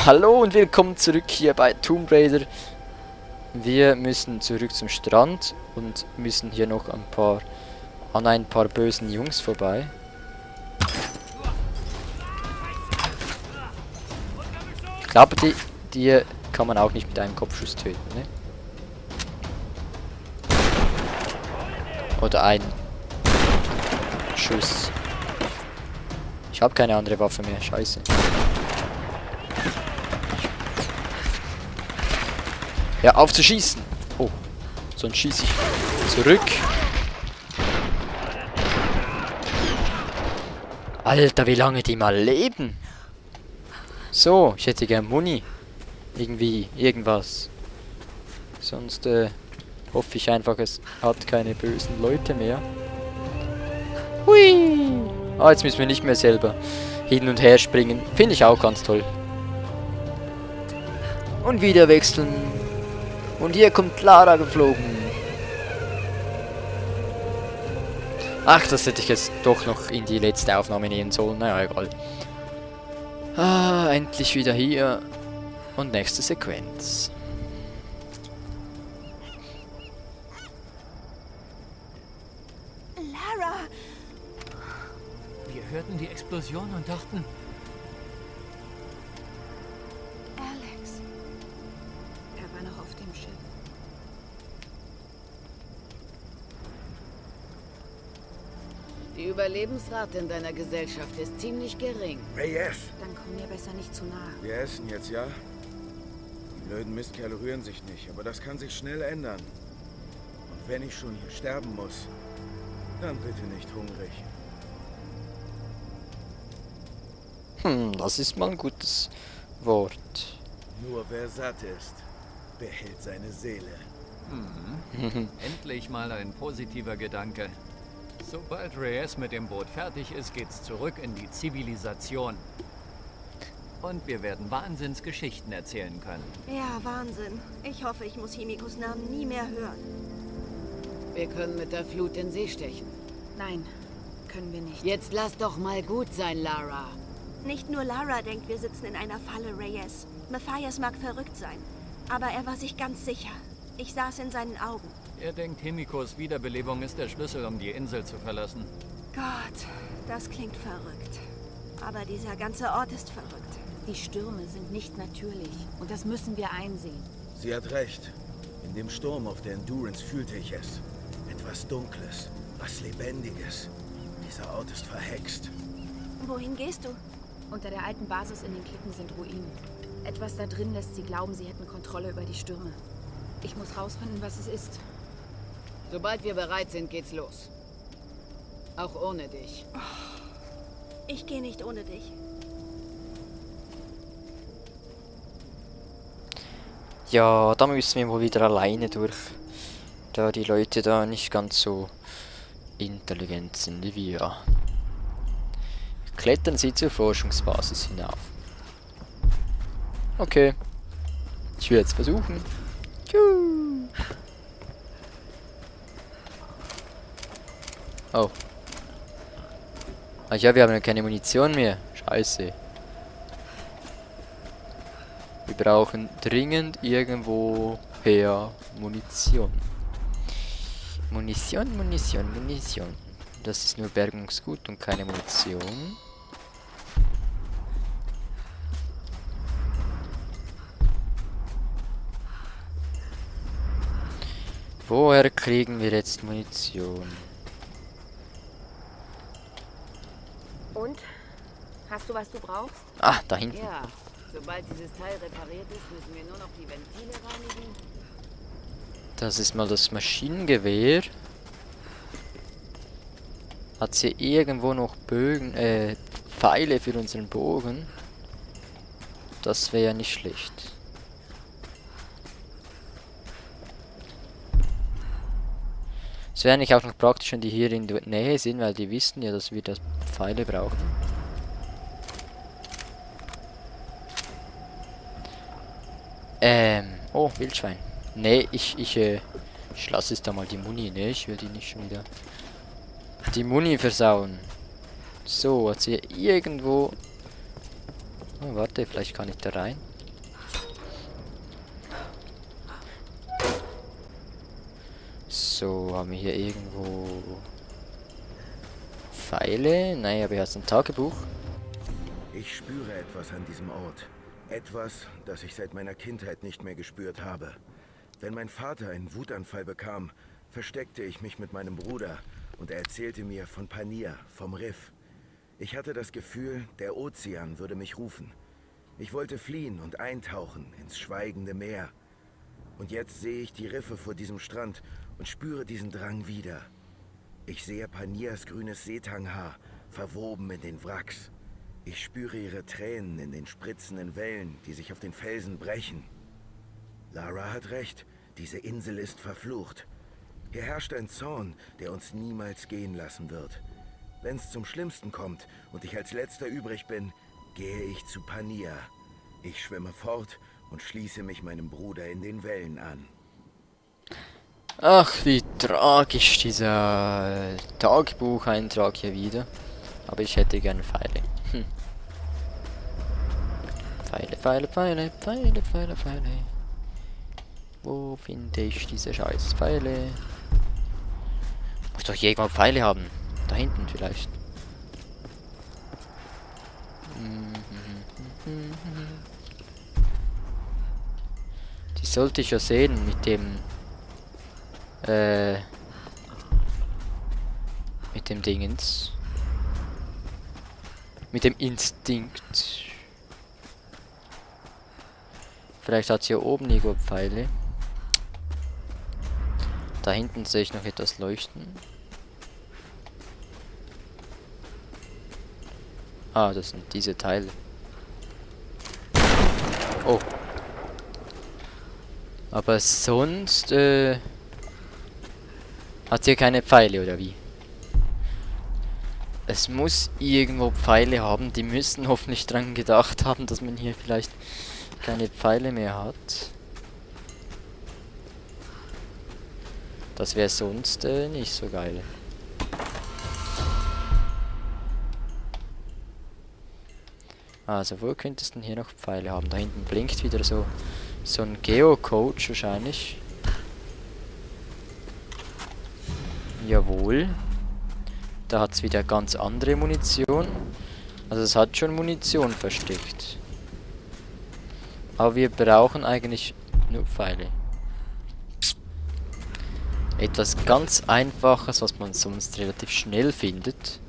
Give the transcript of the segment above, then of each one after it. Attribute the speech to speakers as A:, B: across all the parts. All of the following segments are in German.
A: Hallo und willkommen zurück hier bei Tomb Raider. Wir müssen zurück zum Strand und müssen hier noch an ein paar bösen Jungs vorbei. Ich glaube, die kann man auch nicht mit einem Kopfschuss töten, ne? Oder ein Schuss. Ich habe keine andere Waffe mehr, scheiße. Ja, auf zu schießen! Oh, sonst schieße ich zurück. Alter, wie lange die mal leben! So, ich hätte gern Muni. Irgendwie, irgendwas. Sonst hoffe ich einfach, es hat keine bösen Leute mehr. Hui! Ah, jetzt müssen wir nicht mehr selber hin und her springen. Finde ich auch ganz toll. Und wieder wechseln. Und hier kommt Lara geflogen. Ach, das hätte ich jetzt doch noch in die letzte Aufnahme nehmen sollen. Naja, egal. Ah, endlich wieder hier. Und nächste Sequenz.
B: Lara!
C: Wir hörten die Explosion und dachten,
B: Alex. Er war noch auf dem Schiff.
D: Die Überlebensrate in deiner Gesellschaft ist ziemlich gering.
E: Reyes!
B: Dann komm mir besser nicht zu nah.
E: Wir essen jetzt, ja? Die blöden Mistkerle rühren sich nicht, aber das kann sich schnell ändern. Und wenn ich schon hier sterben muss, dann bitte nicht hungrig.
A: Das ist mal ein gutes Wort.
E: Nur wer satt ist, behält seine Seele.
C: endlich mal ein positiver Gedanke. Sobald Reyes mit dem Boot fertig ist, geht's zurück in die Zivilisation. Und wir werden Wahnsinnsgeschichten erzählen können.
B: Ja, Wahnsinn. Ich hoffe, ich muss Himikos Namen nie mehr hören.
D: Wir können mit der Flut in See stechen.
B: Nein, können wir nicht.
D: Jetzt lass doch mal gut sein, Lara.
B: Nicht nur Lara denkt, wir sitzen in einer Falle, Reyes. Matthias mag verrückt sein, aber er war sich ganz sicher. Ich saß in seinen Augen.
C: Er denkt, Himikos Wiederbelebung ist der Schlüssel, um die Insel zu verlassen.
B: Gott, das klingt verrückt. Aber dieser ganze Ort ist verrückt.
F: Die Stürme sind nicht natürlich und das müssen wir einsehen.
E: Sie hat recht. In dem Sturm auf der Endurance fühlte ich es. Etwas Dunkles, was Lebendiges. Dieser Ort ist verhext.
B: Wohin gehst du?
F: Unter der alten Basis in den Klippen sind Ruinen. Etwas da drin lässt sie glauben, sie hätten Kontrolle über die Stürme. Ich muss rausfinden, was es ist.
D: Sobald wir bereit sind, geht's los. Auch ohne dich.
B: Ich gehe nicht ohne dich.
A: Ja, da müssen wir wohl wieder alleine durch. Da die Leute da nicht ganz so intelligent sind wie wir. Klettern Sie zur Forschungsbasis hinauf. Okay. Ich will jetzt versuchen. Juhu. Oh. Ach ja, wir haben ja keine Munition mehr. Scheiße. Wir brauchen dringend irgendwo her Munition. Munition. Das ist nur Bergungsgut und keine Munition. Woher kriegen wir jetzt Munition?
F: Und? Hast du, was du brauchst?
A: Ah, da hinten.
D: Ja, sobald dieses Teil repariert ist, müssen wir nur noch die Ventile reinigen.
A: Das ist mal das Maschinengewehr. Hat sie irgendwo noch Bögen, Pfeile für unseren Bogen? Das wäre ja nicht schlecht. Es wäre eigentlich auch noch praktisch, wenn die hier in der Nähe sind, weil die wissen ja, dass wir das Pfeile brauchen. Oh, Wildschwein. Nee, ich lasse es da mal die Muni, ne? Ich will die nicht schon wieder die Muni versauen. So, hat sie irgendwo... Oh, warte, vielleicht kann ich da rein. So, haben wir hier irgendwo Pfeile? Nein, aber hier ist ein Tagebuch.
E: Ich spüre etwas an diesem Ort. Etwas, das ich seit meiner Kindheit nicht mehr gespürt habe. Wenn mein Vater einen Wutanfall bekam, versteckte ich mich mit meinem Bruder und er erzählte mir von Pania, vom Riff. Ich hatte das Gefühl, der Ozean würde mich rufen. Ich wollte fliehen und eintauchen ins schweigende Meer. Und jetzt sehe ich die Riffe vor diesem Strand und spüre diesen Drang wieder. Ich sehe Panias grünes Seetanghaar, verwoben in den Wracks. Ich spüre ihre Tränen in den spritzenden Wellen, die sich auf den Felsen brechen. Lara hat recht, diese Insel ist verflucht. Hier herrscht ein Zorn, der uns niemals gehen lassen wird. Wenn es zum Schlimmsten kommt und ich als Letzter übrig bin, gehe ich zu Pania. Ich schwimme fort und schließe mich meinem Bruder in den Wellen an.
A: Ach, wie tragisch dieser Tagebucheintrag hier wieder. Aber ich hätte gerne Pfeile. Pfeile, Pfeile, Pfeile, Pfeile, Pfeile, Pfeile. Wo finde ich diese scheiß Pfeile? Muss doch irgendwann Pfeile haben. Da hinten vielleicht. Die sollte ich ja sehen mit dem Dingens. Mit dem Instinkt. Vielleicht hat sie hier oben irgendwo Pfeile. Da hinten sehe ich noch etwas leuchten. Ah, das sind diese Teile. Oh. Aber sonst, hat sie keine Pfeile, oder wie? Es muss irgendwo Pfeile haben. Die müssen hoffentlich dran gedacht haben, dass man hier vielleicht keine Pfeile mehr hat. Das wäre sonst nicht so geil. Also, wo könntest du denn hier noch Pfeile haben? Da hinten blinkt wieder so ein Geocoach wahrscheinlich. Jawohl. Da hat es wieder ganz andere Munition. Also es hat schon Munition versteckt. Aber wir brauchen eigentlich nur Pfeile. Etwas ganz Einfaches, was man sonst relativ schnell findet.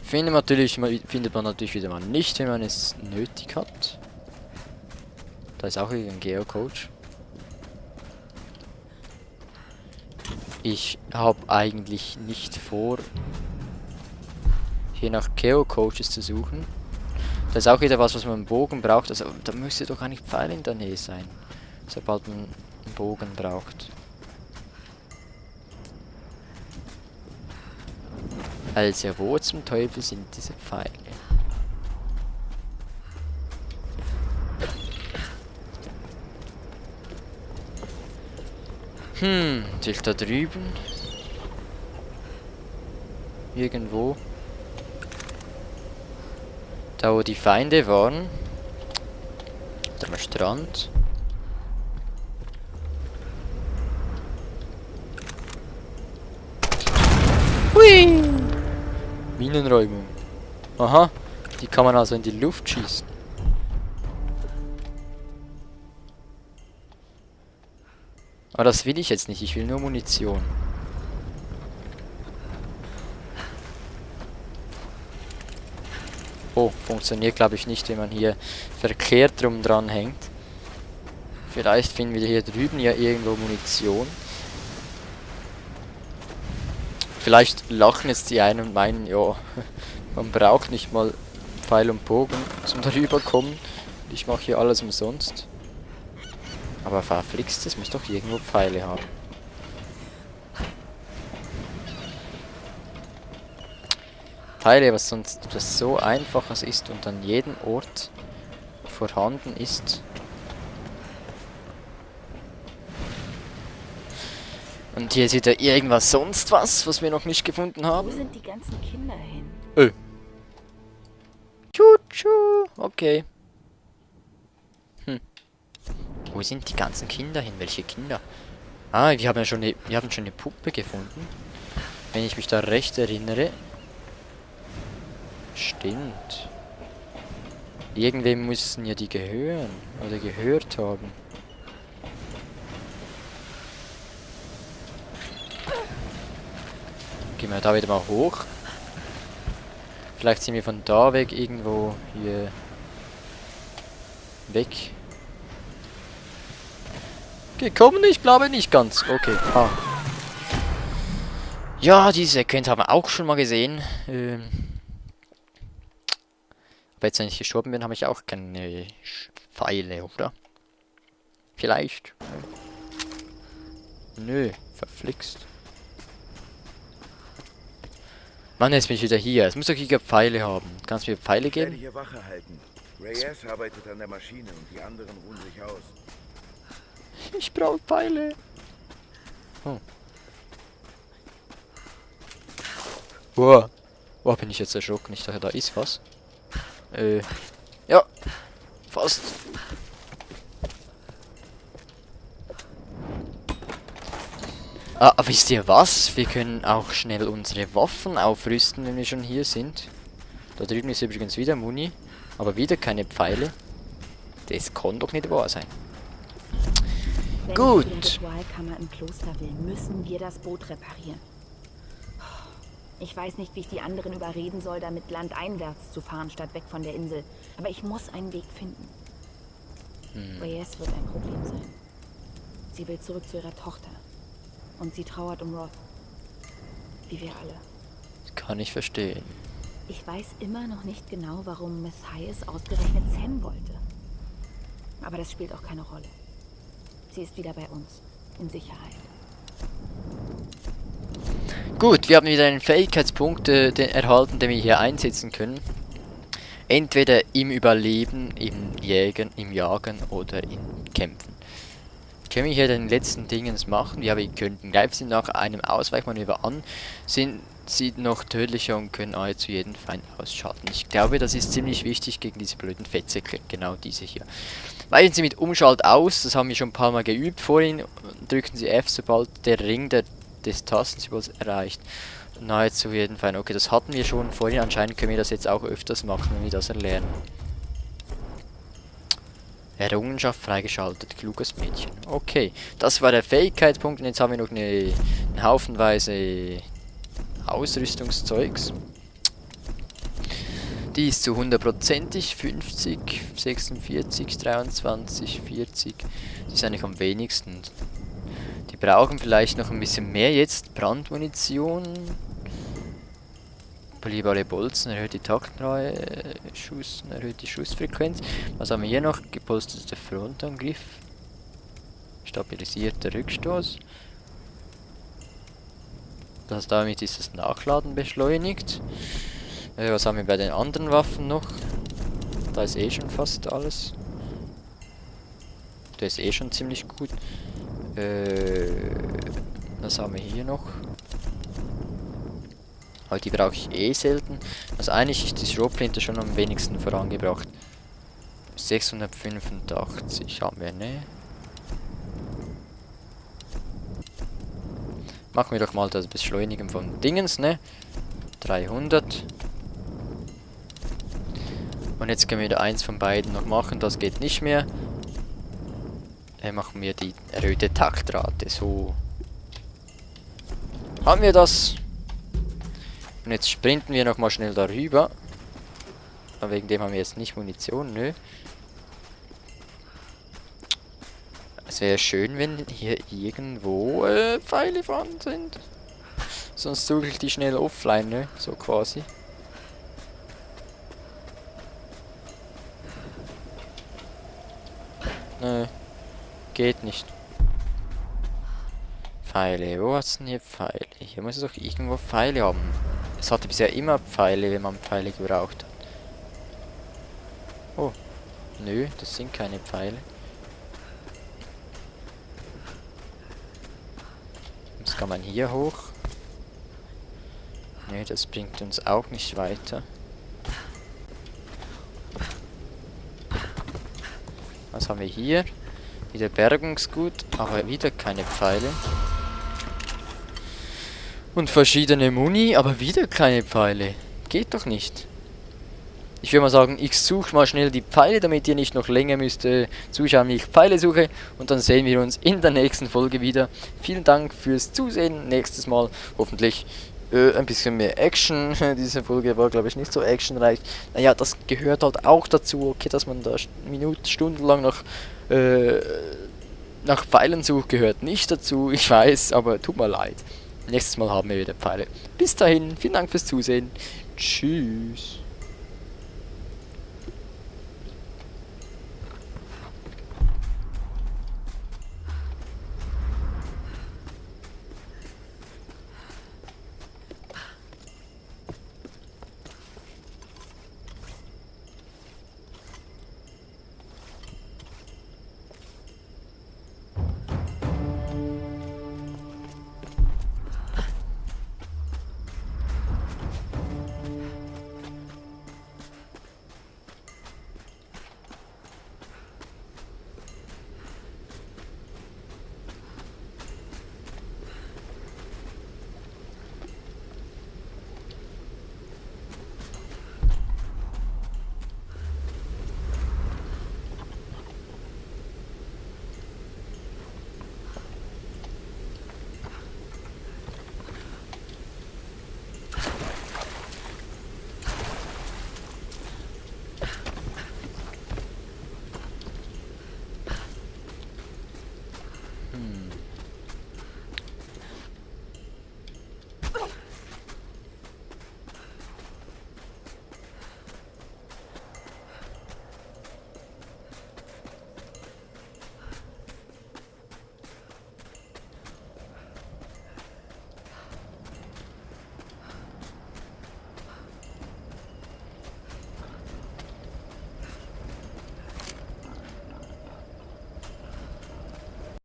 A: Findet man natürlich wieder mal nicht, wenn man es nötig hat. Da ist auch ein Geocoach. Ich habe eigentlich nicht vor, hier nach Geocoaches zu suchen. Das ist auch wieder was man im Bogen braucht. Also da müsste doch eigentlich Pfeile in der Nähe sein, sobald man einen Bogen braucht. Also wo zum Teufel sind diese Pfeile? Sich da drüben. Irgendwo. Da wo die Feinde waren. Da am Strand. Hui! Minenräumung. Aha. Die kann man also in die Luft schießen. Aber das will ich jetzt nicht, ich will nur Munition. Oh, funktioniert glaube ich nicht, wenn man hier verkehrt rum dran hängt. Vielleicht finden wir hier drüben ja irgendwo Munition. Vielleicht lachen jetzt die einen und meinen, ja, man braucht nicht mal Pfeil und Bogen zum darüber kommen. Ich mache hier alles umsonst. Aber verflixt, es muss doch irgendwo Pfeile haben. Pfeile, was sonst etwas so Einfaches ist und an jedem Ort vorhanden ist. Und hier ist wieder irgendwas sonst was wir noch nicht gefunden
F: Wo
A: haben.
F: sind die ganzen Kinder hin?
A: Tschu-tschu. Okay. Wo sind die ganzen Kinder hin? Welche Kinder? Ah, wir haben schon eine Puppe gefunden. Wenn ich mich da recht erinnere. Stimmt. Irgendwem müssen ja die gehören. Oder gehört haben. Gehen wir da wieder mal hoch. Vielleicht sind wir von da weg irgendwo hier weg. Gekommen? Ich glaube nicht ganz. Okay. Ah. Ja, diese Sequenz haben wir auch schon mal gesehen. Aber jetzt, wenn ich gestorben bin, habe ich auch keine Pfeile, oder? Vielleicht. Nö, verflixt. Mann, jetzt bin ich wieder hier. Es muss doch hier Pfeile haben. Kannst du mir Pfeile
E: Ich werde
A: geben?
E: hier Wache halten. Reyes arbeitet an der Maschine und die anderen ruhen sich aus.
A: Ich brauche Pfeile. Oh. Wow. Wow, bin ich jetzt erschrocken. Ich dachte, da ist was. Ja. Fast. Ah, wisst ihr was? Wir können auch schnell unsere Waffen aufrüsten, wenn wir schon hier sind. Da drüben ist übrigens wieder Muni. Aber wieder keine Pfeile. Das kann doch nicht wahr sein.
F: Wenn
A: Gut.
F: ich die Ritualkammer im Kloster will, müssen wir das Boot reparieren. Ich weiß nicht, wie ich die anderen überreden soll, damit landeinwärts zu fahren, statt weg von der Insel. Aber ich muss einen Weg finden. Reyes wird ein Problem sein. Sie will zurück zu ihrer Tochter. Und sie trauert um Roth. Wie wir alle.
A: Kann ich verstehen.
F: Ich weiß immer noch nicht genau, warum Matthias ausgerechnet Sam wollte. Aber das spielt auch keine Rolle. Sie ist wieder bei uns. In Sicherheit.
A: Gut, wir haben wieder einen Fähigkeitspunkt erhalten, den wir hier einsetzen können. Entweder im Überleben, im Jagen oder im Kämpfen. Können wir hier den letzten Dingens machen? Ja, wir könnten. Greifen sie nach einem Ausweichmanöver an, sind sie noch tödlicher und können zu jedem Feind ausschalten. Ich glaube, das ist ziemlich wichtig gegen diese blöden Fettsäcke. Genau diese hier. Weichen Sie mit Umschalt aus, das haben wir schon ein paar Mal geübt vorhin. Drücken Sie F, sobald der Ring des Tastensymbols erreicht. Nahezu jeden Fall. Okay, das hatten wir schon vorhin. Anscheinend können wir das jetzt auch öfters machen, wenn wir das erlernen. Errungenschaft freigeschaltet. Kluges Mädchen. Okay, das war der Fähigkeitspunkt. Und jetzt haben wir noch einen Haufenweise Ausrüstungszeugs. Die ist zu 100%ig. 50, 46, 23, 40. Die ist eigentlich am wenigsten. Die brauchen vielleicht noch ein bisschen mehr jetzt. Brandmunition. Polybale Bolzen, erhöht die Taktreihe, erhöht die Schussfrequenz. Was haben wir hier noch? Gepolsterter Frontangriff. Stabilisierter Rückstoß. Damit ist das Nachladen beschleunigt. Was haben wir bei den anderen Waffen noch? Da ist eh schon fast alles. Der ist eh schon ziemlich gut. Was haben wir hier noch? Aber die brauche ich eh selten. Also eigentlich ist die Schrotflinte schon am wenigsten vorangebracht. 685 haben wir, ne? Machen wir doch mal das Beschleunigen von Dingens, ne? 300. Und jetzt können wir da eins von beiden noch machen, das geht nicht mehr. Machen wir die erhöhte Taktrate, so. Haben wir das? Und jetzt sprinten wir nochmal schnell darüber. Aber wegen dem haben wir jetzt nicht Munition, nö. Es wäre schön, wenn hier irgendwo Pfeile vorhanden sind. Sonst suche ich die schnell offline, ne? So quasi. Nö. Geht nicht. Pfeile. Wo hast du denn hier Pfeile? Hier muss es doch irgendwo Pfeile haben. Es hatte bisher immer Pfeile, wenn man Pfeile gebraucht hat. Oh. Nö, das sind keine Pfeile. Jetzt kann man hier hoch. Nö, das bringt uns auch nicht weiter. Was haben wir hier? Wieder Bergungsgut, aber wieder keine Pfeile. Und verschiedene Muni, aber wieder keine Pfeile. Geht doch nicht. Ich würde mal sagen, ich suche mal schnell die Pfeile, damit ihr nicht noch länger müsst zuschauen, wie ich Pfeile suche. Und dann sehen wir uns in der nächsten Folge wieder. Vielen Dank fürs Zusehen. Nächstes Mal hoffentlich ein bisschen mehr Action. Diese Folge war, glaube ich, nicht so actionreich. Naja, das gehört halt auch dazu, okay, dass man da stundenlang nach Pfeilen sucht, gehört nicht dazu. Ich weiß, aber tut mir leid. Nächstes Mal haben wir wieder Pfeile. Bis dahin, vielen Dank fürs Zusehen. Tschüss.